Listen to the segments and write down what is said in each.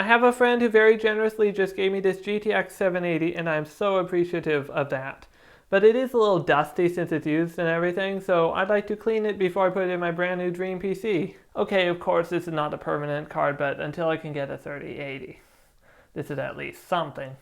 I have a friend who very generously just gave me this GTX 780 and I'm so appreciative of that. But it is a little dusty since it's used and everything, so I'd like to clean it before I put it in my brand new dream PC. Okay, of course this is not a permanent card, but until I can get a 3080, this is at least something.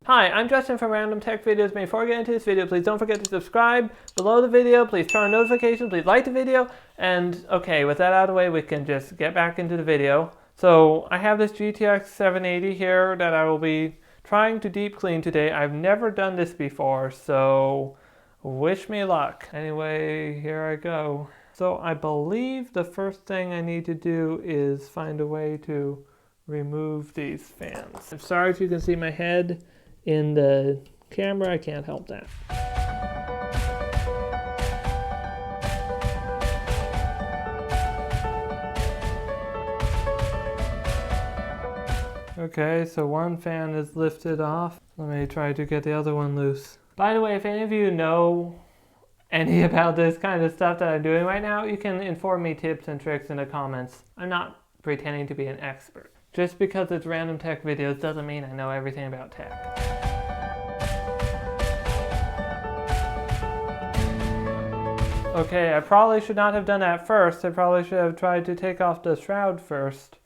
Hi, I'm Justin from Random Tech Videos. Before I get into this video, please don't forget to subscribe below the video. Please turn on notifications. Please like the video. And okay, with that out of the way, we can just get back into the video. So I have this GTX 780 here that I will be trying to deep clean today. I've never done this before, so wish me luck. Anyway, here I go. So I believe the first thing I need to do is find a way to remove these fans. I'm sorry if you can see my head in the camera, I can't help that. Okay, so one fan is lifted off. Let me try to get the other one loose. By the way, if any of you know any about this kind of stuff that I'm doing right now, you can inform me tips and tricks in the comments. I'm not pretending to be an expert. Just because it's random tech videos doesn't mean I know everything about tech. Okay, I probably should not have done that first. I probably should have tried to take off the shroud first.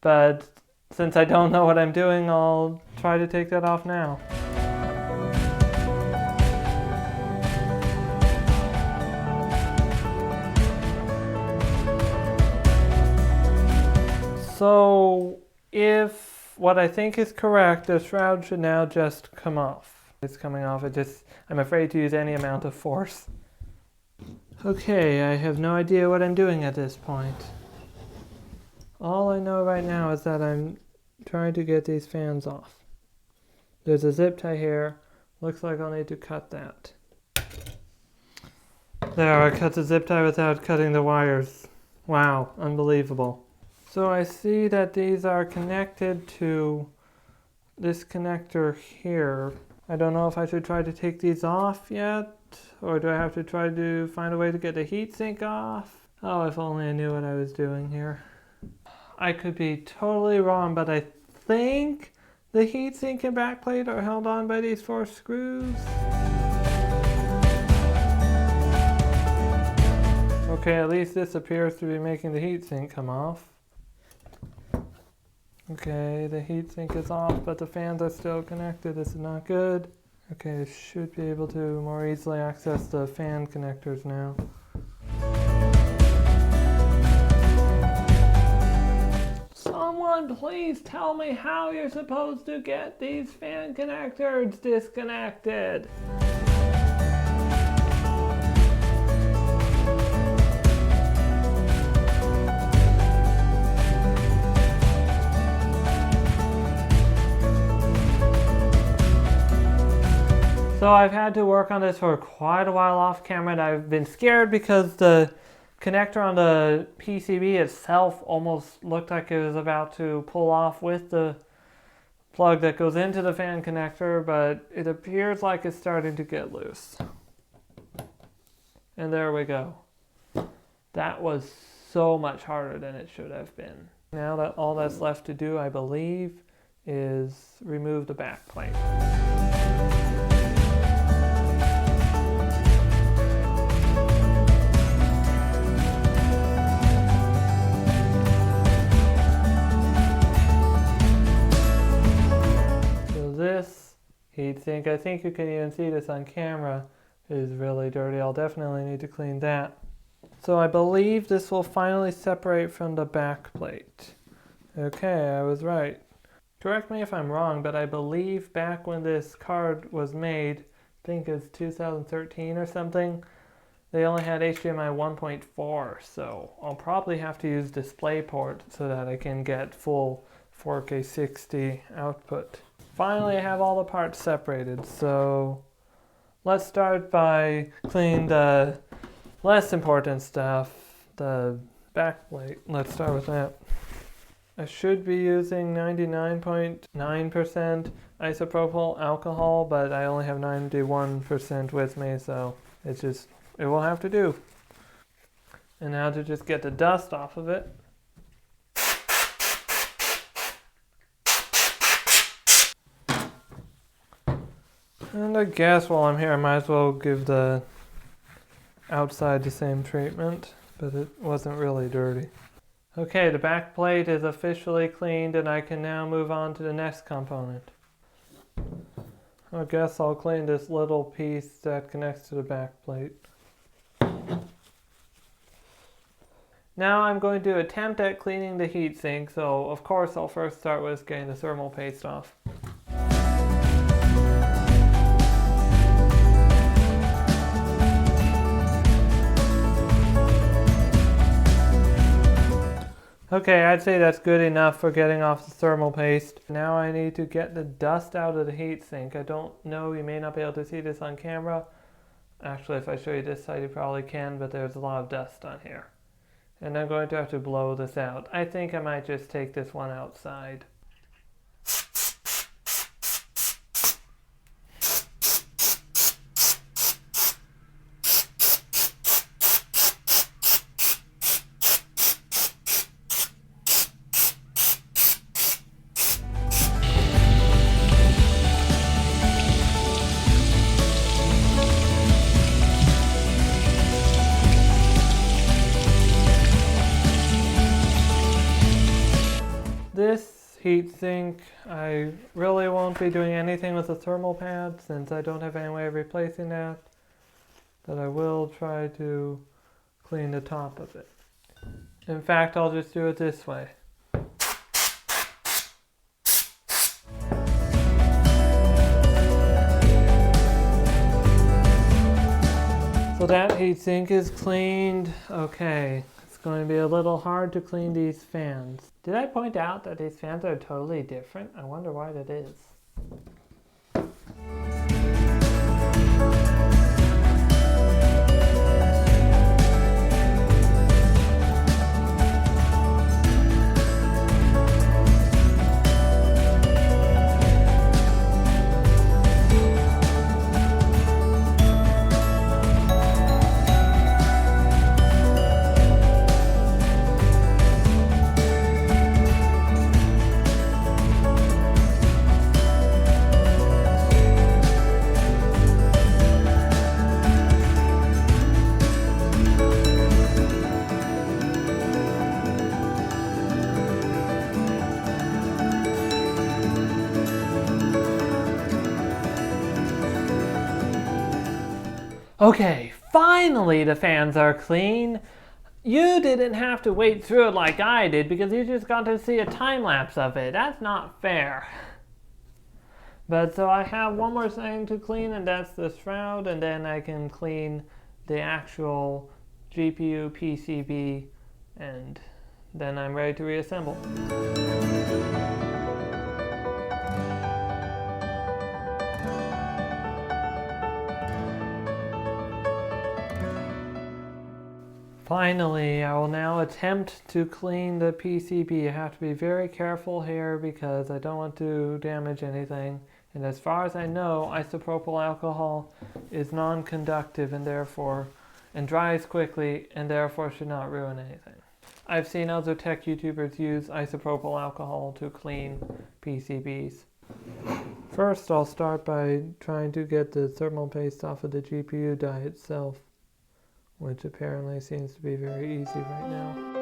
But since I don't know what I'm doing, I'll try to take that off now. So, if what I think is correct, the shroud should now just come off. It's coming off, I'm afraid to use any amount of force. Okay, I have no idea what I'm doing at this point. All I know right now is that I'm trying to get these fans off. There's a zip tie here. Looks like I'll need to cut that. There, I cut the zip tie without cutting the wires. Wow, unbelievable. So I see that these are connected to this connector here. I don't know if I should try to take these off yet, or do I have to try to find a way to get the heatsink off? Oh, if only I knew what I was doing here. I could be totally wrong, but I think the heatsink and backplate are held on by these 4 screws. Okay, at least this appears to be making the heatsink come off. Okay, the heatsink is off, but the fans are still connected. This is not good. Okay, I should be able to more easily access the fan connectors now. Someone please tell me how you're supposed to get these fan connectors disconnected. So I've had to work on this for quite a while off camera, and I've been scared because the connector on the PCB itself almost looked like it was about to pull off with the plug that goes into the fan connector, but it appears like it's starting to get loose. And there we go. That was so much harder than it should have been. Now that all that's left to do, I believe, is remove the back plate. This heatsink, I think you can even see this on camera, is really dirty. I'll definitely need to clean that. So I believe this will finally separate from the back plate. Okay, I was right. Correct me if I'm wrong, but I believe back when this card was made, I think it's 2013 or something, they only had HDMI 1.4, so I'll probably have to use DisplayPort so that I can get full 4K 60 output. Finally, I have all the parts separated, so let's start by cleaning the less important stuff, the backplate. Let's start with that. I should be using 99.9% isopropyl alcohol, but I only have 91% with me, so it will have to do. And now to just get the dust off of it. And I guess while I'm here, I might as well give the outside the same treatment, but it wasn't really dirty. Okay, the back plate is officially cleaned and I can now move on to the next component. I guess I'll clean this little piece that connects to the back plate. Now I'm going to attempt at cleaning the heatsink, so of course I'll first start with getting the thermal paste off. Okay, I'd say that's good enough for getting off the thermal paste. Now I need to get the dust out of the heatsink. I don't know, you may not be able to see this on camera. Actually, if I show you this side, you probably can, but there's a lot of dust on here. And I'm going to have to blow this out. I think I might just take this one outside. This heatsink, I really won't be doing anything with the thermal pad since I don't have any way of replacing that, but I will try to clean the top of it. In fact, I'll just do it this way. So that heatsink is cleaned. Okay. It's going to be a little hard to clean these fans. Did I point out that these fans are totally different? I wonder why that is. Okay, finally the fans are clean. You didn't have to wait through it like I did because you just got to see a time lapse of it. That's not fair. But so I have one more thing to clean, and that's the shroud, and then I can clean the actual GPU PCB, and then I'm ready to reassemble. Finally, I will now attempt to clean the PCB. I have to be very careful here because I don't want to damage anything. And as far as I know, isopropyl alcohol is non-conductive and dries quickly and therefore should not ruin anything. I've seen other tech YouTubers use isopropyl alcohol to clean PCBs. First, I'll start by trying to get the thermal paste off of the GPU die itself, which apparently seems to be very easy right now.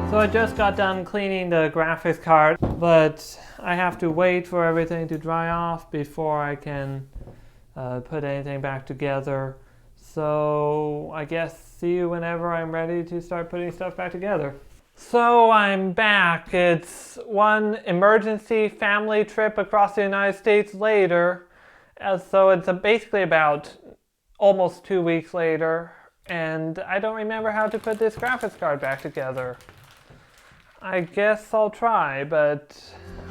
So I just got done cleaning the graphics card, but I have to wait for everything to dry off before I can put anything back together. So I guess see you whenever I'm ready to start putting stuff back together. So I'm back. It's one emergency family trip across the United States later. So it's basically about almost 2 weeks later. And I don't remember how to put this graphics card back together. I guess I'll try, but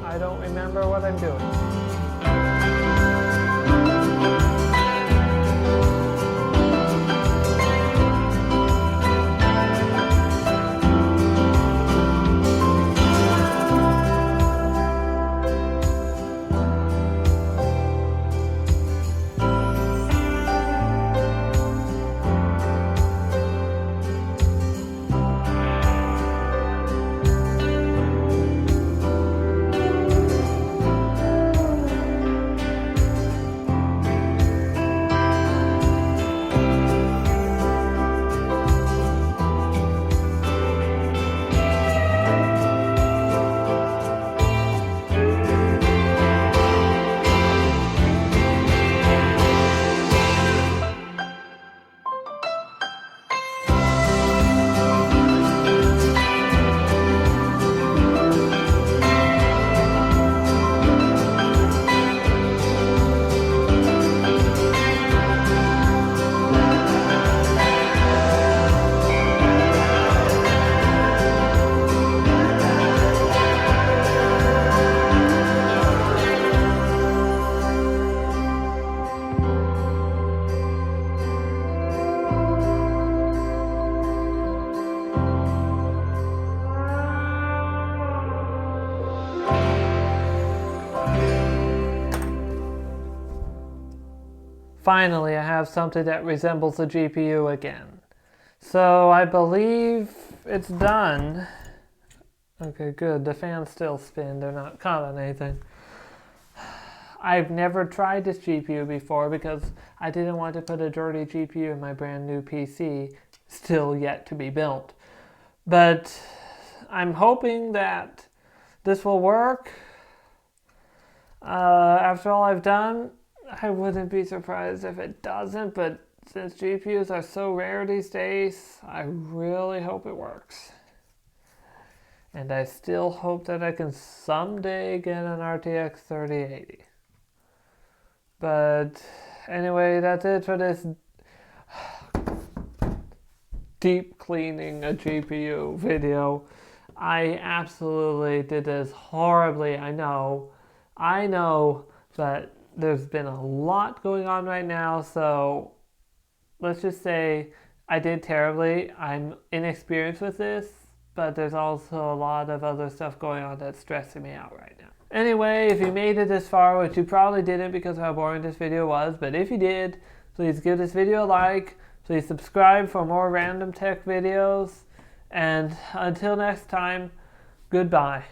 I don't remember what I'm doing. Finally, I have something that resembles a GPU again. So I believe it's done. Okay, good. The fans still spin. They're not caught on anything. I've never tried this GPU before because I didn't want to put a dirty GPU in my brand new PC, still yet to be built. But I'm hoping that this will work. After all I've done, I wouldn't be surprised if it doesn't, but since GPUs are so rare these days, I really hope it works. And I still hope that I can someday get an RTX 3080. But anyway, that's it for this deep cleaning a GPU video. I absolutely did this horribly, I know, but there's been a lot going on right now, so let's just say I did terribly. I'm inexperienced with this, but there's also a lot of other stuff going on that's stressing me out right now. Anyway, if you made it this far, which you probably didn't because of how boring this video was, but if you did, please give this video a like, please subscribe for more random tech videos, and until next time, goodbye.